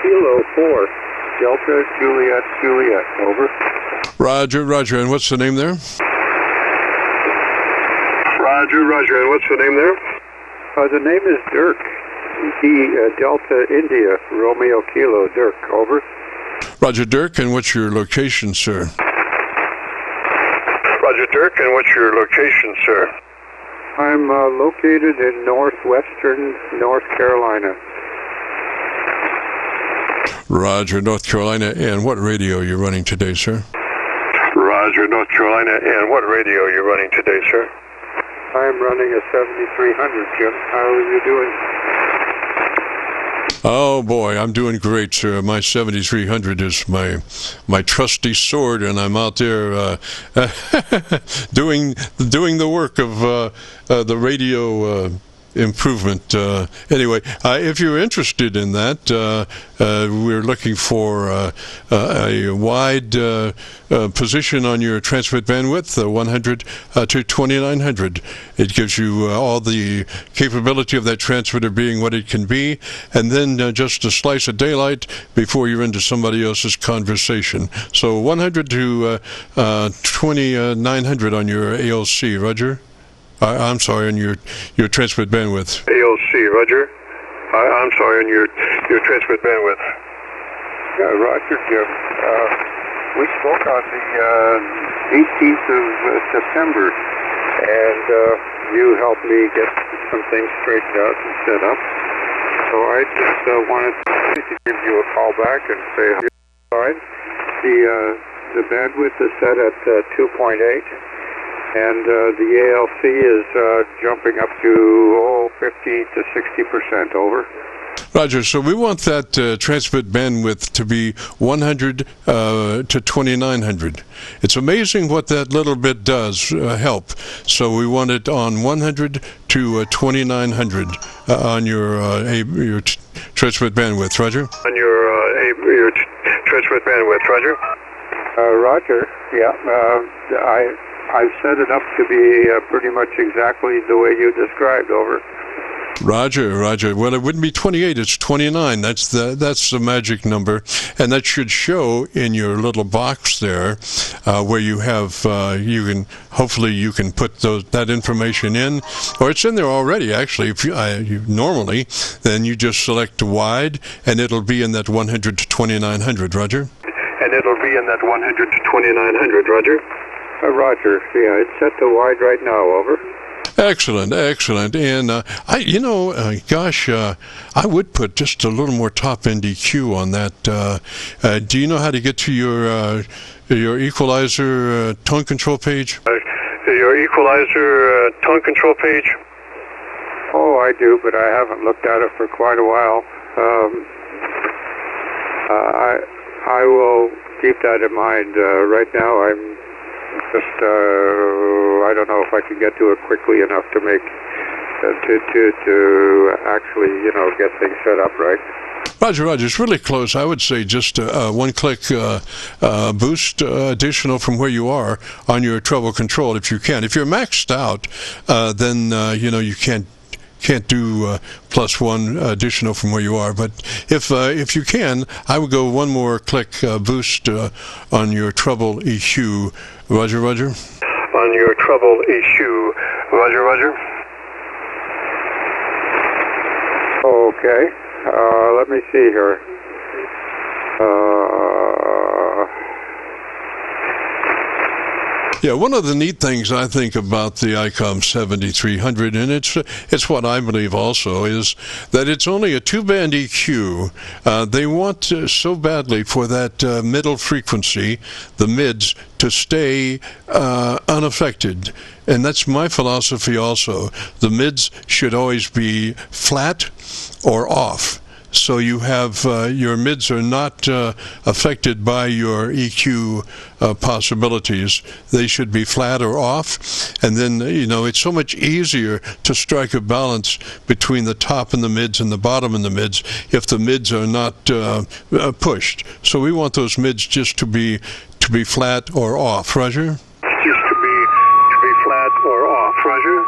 Kilo 4, Delta Juliet Juliet, over. Roger, Roger. And what's the name there? Roger, Roger. And what's the name there? The name is Dirk. Delta India, Romeo Kilo, Dirk, over. Roger, Dirk. And what's your location, sir? Roger, Dirk. And what's your location, sir? I'm located in northwestern North Carolina. Roger, North Carolina. And what radio are you running today, sir? Roger, North Carolina. And what radio are you running today, sir? I'm running a 7300, Jim. How are you doing? Oh boy, I'm doing great, sir. My 7300 is my trusty sword, and I'm out there doing the work of the radio improvement. Anyway, if you're interested in that, we're looking for a wide position on your transmit bandwidth, 100 to 2900. It gives you all the capability of that transmitter being what it can be, and then just a slice of daylight before you're into somebody else's conversation. So 100 to 2900 on your ALC, Roger? I'm sorry, on your transmit bandwidth. ALC, Roger. I'm sorry, on your transmit bandwidth. Yeah, Roger, Jim. We spoke on the 18th of September, and you helped me get some things straightened out and set up. So I just wanted to give you a call back and say, all right, the bandwidth is set at 2.8. And the ALC is jumping up to 50 to 60%, over. Roger, so we want that transmit bandwidth to be 100 to 2900. It's amazing what that little bit does help. So we want it on 100 to 2900 on your transmit bandwidth, Roger? On your transmit bandwidth, Roger? Roger, yeah. I've set it up to be pretty much exactly the way you described, over. Roger, Roger. Well, it wouldn't be 28, it's 29. That's the magic number, and that should show in your little box there, where you have hopefully you can put that information in, or it's in there already. Actually, if you normally, then you just select wide, and it'll be in that 100 to 2900. Roger. And it'll be in that 100 to 2900. Roger. Roger, yeah, it's set to wide right now, over. Excellent, excellent. And I would put just a little more top-end EQ on that. Do you know how to get to your equalizer tone control page? Your equalizer tone control page? Oh, I do, but I haven't looked at it for quite a while. I will keep that in mind. Right now, I'm just, I don't know if I can get to it quickly enough to make, to actually, get things set up right. Roger, Roger, it's really close. I would say just one-click boost additional from where you are on your treble control if you can. If you're maxed out, then, you can't do +1 additional from where you are. But if you can, I would go one more click boost on your treble EQ. Roger, Roger. On your treble EQ. Roger, Roger. Okay. Let me see here. Yeah, one of the neat things I think about the ICOM 7300, and it's what I believe also, is that it's only a two-band EQ. They want so badly for that middle frequency, the mids, to stay unaffected. And that's my philosophy also. The mids should always be flat or off. So you have your mids are not affected by your EQ possibilities. They should be flat or off, and then it's so much easier to strike a balance between the top and the mids and the bottom and the mids if the mids are not pushed. So we want those mids just to be flat or off. Roger. Just to be flat or off. Roger.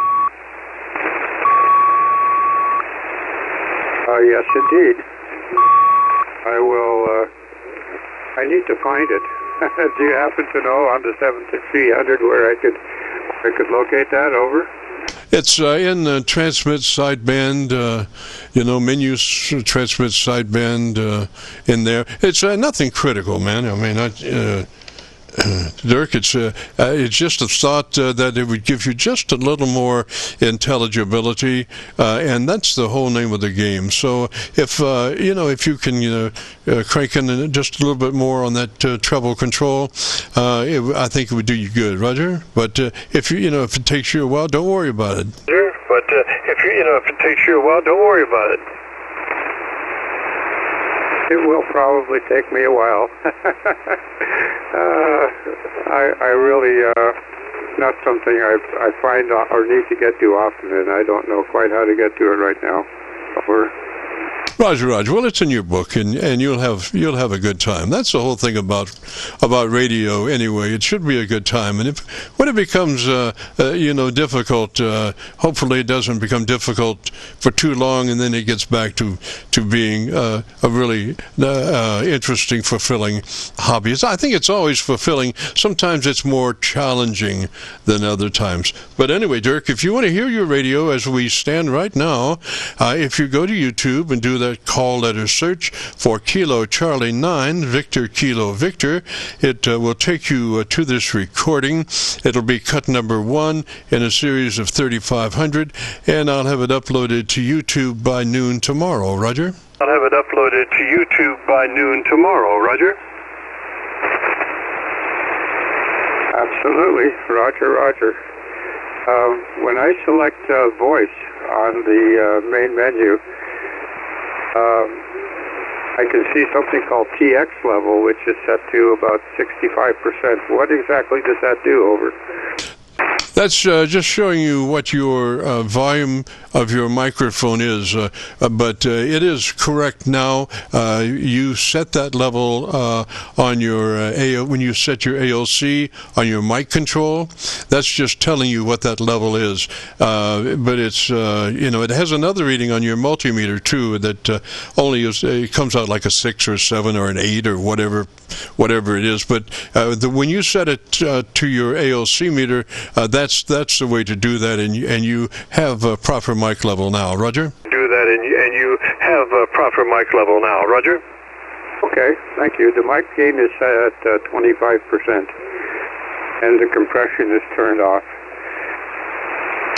Yes, indeed. I I need to find it. Do you happen to know on the 76300 where I could locate that? Over. It's in the transmit sideband, menus transmit sideband in there. It's nothing critical, man. I mean, Dirk, it's just a thought that it would give you just a little more intelligibility, and that's the whole name of the game. So if you can crank in just a little bit more on that treble control, I think it would do you good, Roger. But if it takes you a while, don't worry about it. Sure, but if it takes you a while, don't worry about it. It will probably take me a while. I really, not something I find or need to get to often, and I don't know quite how to get to it right now. Over. Roger. Well, it's in your book, and you'll have a good time. That's the whole thing about radio, anyway. It should be a good time, and when it becomes difficult, hopefully it doesn't become difficult for too long, and then it gets back to being a really interesting, fulfilling hobby. I think it's always fulfilling. Sometimes it's more challenging than other times. But anyway, Dirk, if you want to hear your radio as we stand right now, if you go to YouTube and do that call letter search for Kilo Charlie 9 Victor Kilo Victor, it will take you to this recording. It'll be cut number 1 in a series of 3,500, and I'll have it uploaded to YouTube by noon tomorrow. Roger? I'll have it uploaded to YouTube by noon tomorrow. Roger? Absolutely. Roger. When I select voice on the main menu, I can see something called TX level, which is set to about 65%. What exactly does that do? Over. That's just showing you what your volume of your microphone is, but it is correct now. You set that level on your when you set your ALC on your mic control. That's just telling you what that level is. But it's it has another reading on your multimeter too that it comes out like a 6 or 7 or an 8 or whatever it is. But when you set it to your ALC meter, that's the way to do that, and you have a proper mic level now, Roger? Do that, and you have a proper mic level now, Roger? Okay, thank you. The mic gain is set at 25%, and the compression is turned off.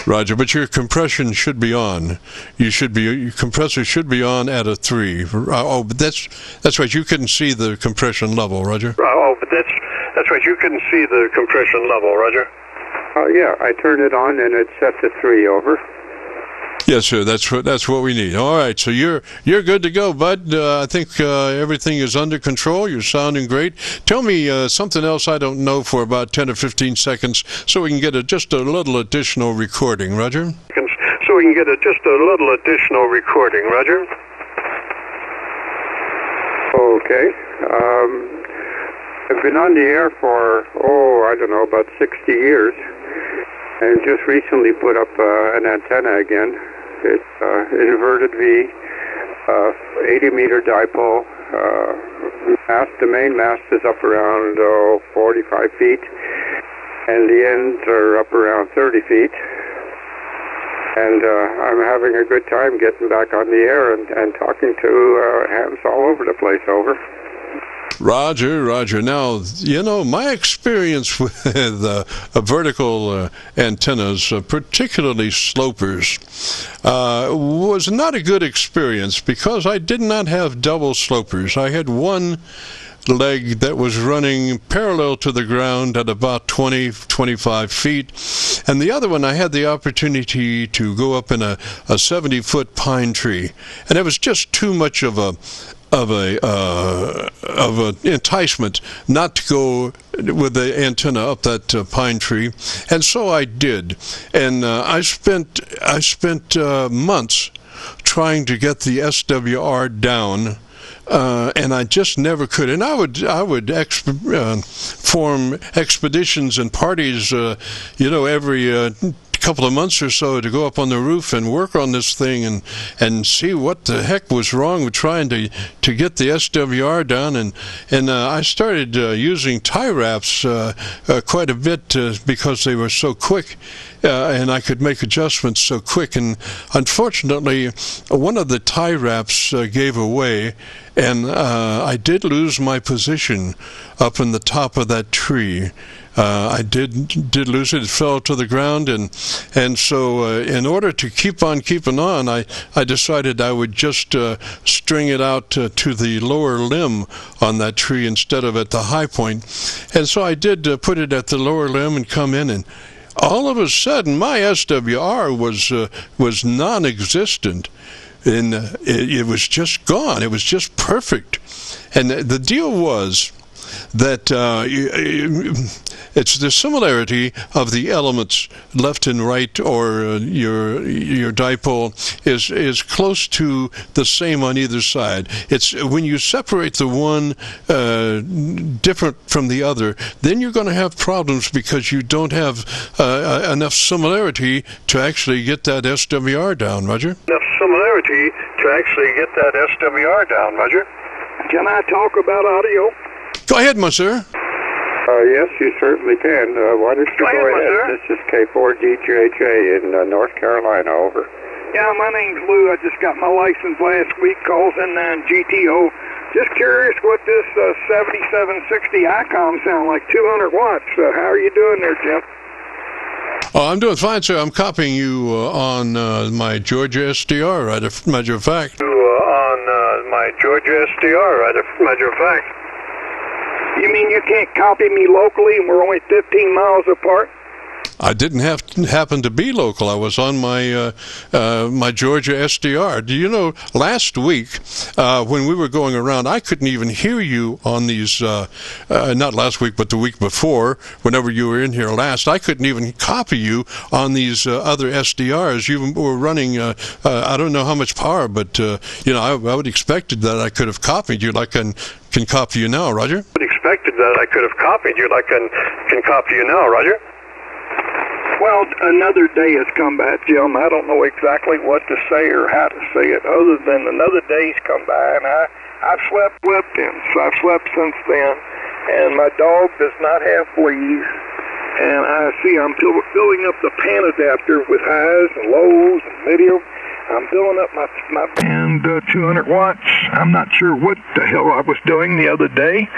Roger, but your compression should be on. Your compressor should be on at a 3. But that's right. You couldn't see the compression level, Roger. But that's right. You couldn't see the compression level, Roger. Yeah, I turned it on and it's set to 3. Over. Yes, sir. That's what we need. All right. So you're good to go, bud. I think everything is under control. You're sounding great. Tell me something else I don't know for about 10 or 15 seconds, so we can get just a little additional recording, Roger. So we can get just a little additional recording, Roger. Okay. I've been on the air for I don't know, about 60 years. And just recently put up an antenna again. It's inverted V, 80-meter dipole. The main mast is up around 45 feet, and the ends are up around 30 feet. And I'm having a good time getting back on the air and talking to hams all over the place. Over. Roger. Now, my experience with vertical antennas, particularly slopers, was not a good experience because I did not have double slopers. I had one leg that was running parallel to the ground at about 25 feet, and the other one I had the opportunity to go up in a 70-foot pine tree, and it was just too much of an enticement not to go with the antenna up that pine tree, and so I did. And I spent months trying to get the SWR down, and I just never could. And I would form expeditions and parties, every couple of months or so to go up on the roof and work on this thing and see what the heck was wrong with trying to get the SWR down. And I started using tie wraps quite a bit because they were so quick. And I could make adjustments so quick. And unfortunately, one of the tie wraps gave away, and I did lose my position up in the top of that tree. I did lose it. It fell to the ground, and so in order to keep on keeping on, I decided I would just string it out to the lower limb on that tree instead of at the high point. And so I did put it at the lower limb and come in, and all of a sudden my SWR was non-existent. And it was just gone. It was just perfect. And the deal was that it's the similarity of the elements left and right, or your dipole is close to the same on either side. It's when you separate the one different from the other, then you're going to have problems because you don't have enough similarity to actually get that SWR down, Roger. Enough similarity to actually get that SWR down, Roger. Can I talk about audio? Go ahead, monsieur. Yes, you certainly can. Why don't you go ahead? This is K4Djj in North Carolina, over. Yeah, my name's Lou. I just got my license last week, Qso-Vlog. Just curious what this 7760 ICOM sound like, 200 watts. How are you doing there, Jim? Oh, I'm doing fine, sir. I'm copying you on my Georgia SDR, right, as a matter of fact. On my Georgia SDR, right, as a matter of fact. You mean you can't copy me locally and we're only 15 miles apart? I didn't happen to be local. I was on my my Georgia SDR. Do you know, last week when we were going around, I couldn't even hear you on these, not last week, but the week before, whenever you were in here last, I couldn't even copy you on these other SDRs. You were running, I don't know how much power, but, you know, I would expected that I could have copied you like I can copy you now, Roger. I would expected that I could have copied you like I can copy you now, Roger. Well, another day has come by, Jim. I don't know exactly what to say or how to say it, other than another day's come by, and I've slept with him, so I've slept since then, and my dog does not have fleas, and I see I'm filling up the pan adapter with highs and lows and medium. I'm filling up my and 200 watts. I'm not sure what the hell I was doing the other day.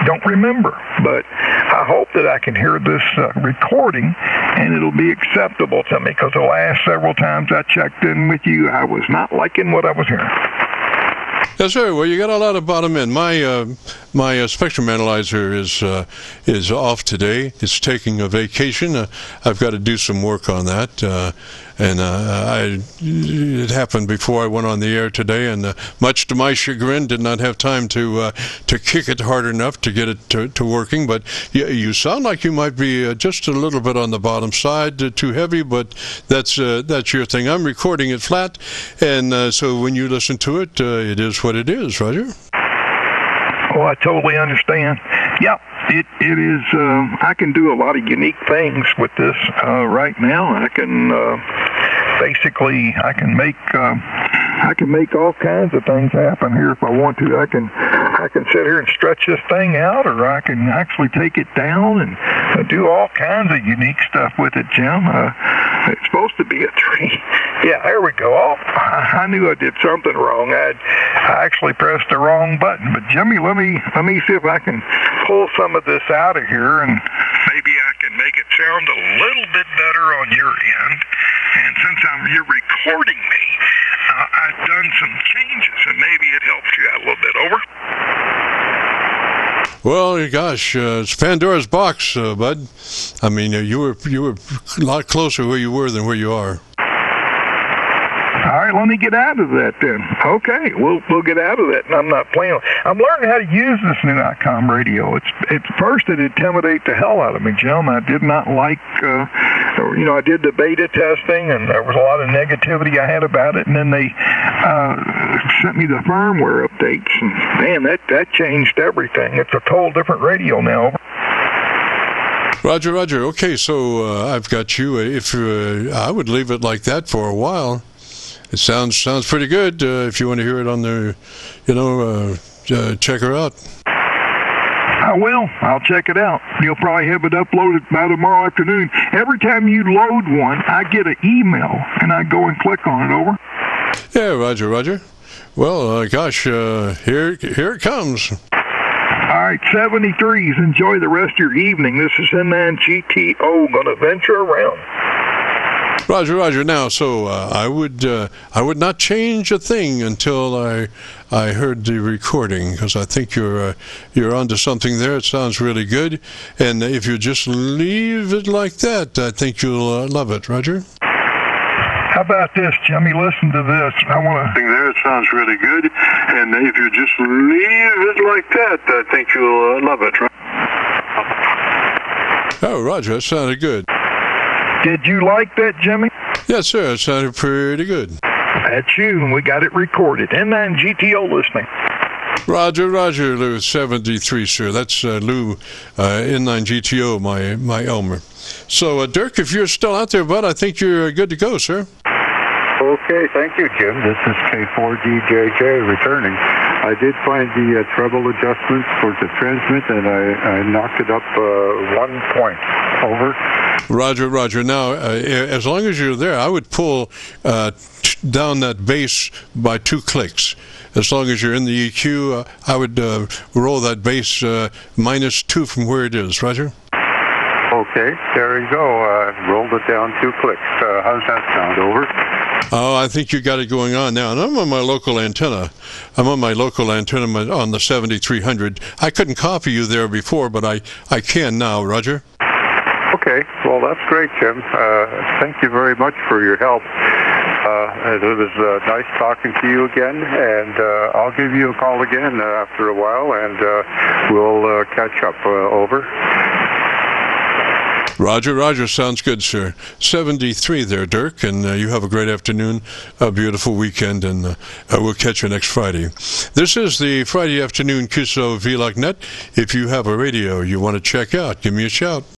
Don't remember, but I hope that I can hear this recording and it'll be acceptable to me, because the last several times I checked in with you, I was not liking what I was hearing. Yes, sir. Well, you got a lot of bottom end. My spectrum analyzer is off today. It's taking a vacation. I've got to do some work on that. And it happened before I went on the air today, and much to my chagrin, did not have time to kick it hard enough to get it to working. But you sound like you might be just a little bit on the bottom side, too heavy. But that's your thing. I'm recording it flat, and so when you listen to it, it is what it is, Roger. Oh, I totally understand. Yeah, it is. I can do a lot of unique things with this right now. I can basically I can make all kinds of things happen here if I want to. I can sit here and stretch this thing out, or I can actually take it down and do all kinds of unique stuff with it, Jim. It's supposed to be a tree. Yeah, there we go. Oh, I knew I did something wrong. I actually pressed the wrong button. But Jimmy, let me see if I can pull some of this out of here, and maybe I can make it sound a little bit better on your end. And since you're recording me, I've done some changes, and maybe it helps you out a little bit. Over. Well, gosh, it's Pandora's box, bud. I mean, you were a lot closer where you were than where you are. All right, let me get out of that then. Okay, we'll get out of that, and I'm not playing. I'm learning how to use this new ICOM radio. It's first it intimidated the hell out of me, Jim. I did not like, I did the beta testing, and there was a lot of negativity I had about it, and then they sent me the firmware updates, and man, that changed everything. It's a total different radio now. Roger, Roger. Okay, so I've got you. If I would leave it like that for a while. It sounds pretty good. If you want to hear it on there, check her out. I will. I'll check it out. You'll probably have it uploaded by tomorrow afternoon. Every time you load one, I get an email, and I go and click on it. Over. Yeah, Roger, Roger. Well, gosh, here it comes. All right, 73s. Enjoy the rest of your evening. This is N9Gto. Gonna venture around. Roger, Roger. Now, so I would not change a thing until I heard the recording, because I think you're onto something there. It sounds really good, and if you just leave it like that, I think you'll love it. Roger. How about this, Jimmy? Listen to this. I want to. There, it sounds really good, and if you just leave it like that, I think you'll love it. Oh, Roger, that sounded good. Did you like that, Jimmy? Yes, sir. It sounded pretty good. That's you, and we got it recorded. N9Gto listening. Roger, Roger, Lou, 73, sir. That's Lou, N9Gto, my Elmer. So, Dirk, if you're still out there, bud, I think you're good to go, sir. Okay, thank you, Jim. This is K4Djj returning. I did find the treble adjustment for the transmit, and I knocked it up 1 point. Over. Roger, Roger. Now, as long as you're there, I would pull down that bass by 2 clicks. As long as you're in the EQ, I would roll that bass -2 from where it is. Roger? Okay, there you go. Rolled it down 2 clicks. How's that sound? Over. Oh, I think you got it going on now. And I'm on my local antenna. I'm on my local antenna on the 7300. I couldn't copy you there before, but I can now. Roger? Okay, well, that's great, Jim. Thank you very much for your help. It was nice talking to you again, and I'll give you a call again after a while, and we'll catch up. Over. Roger, Roger. Sounds good, sir. 73 there, Dirk, and you have a great afternoon, a beautiful weekend, and we'll catch you next Friday. This is the Friday afternoon Qso-Vlog net. If you have a radio you want to check out, give me a shout.